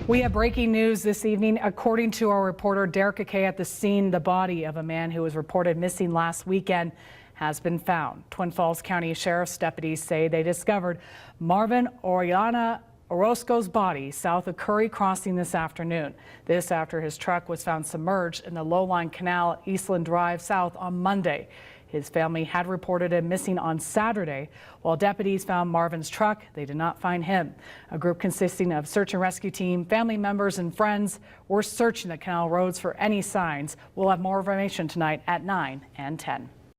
We have breaking news this evening. According to our reporter Derek Akay at the scene, the body of a man who was reported missing last weekend has been found. Twin Falls County Sheriff's deputies say they discovered Marvin Oriana Orozco's body south of Curry Crossing this afternoon. This after his truck was found submerged in the Lowline Canal at Eastland Drive South on Monday. His family had reported him missing on Saturday. While deputies found Marvin's truck, they did not find him. A group consisting of search and rescue team, family members and friends were searching the canal roads for any signs. We'll have more information tonight at 9 and 10.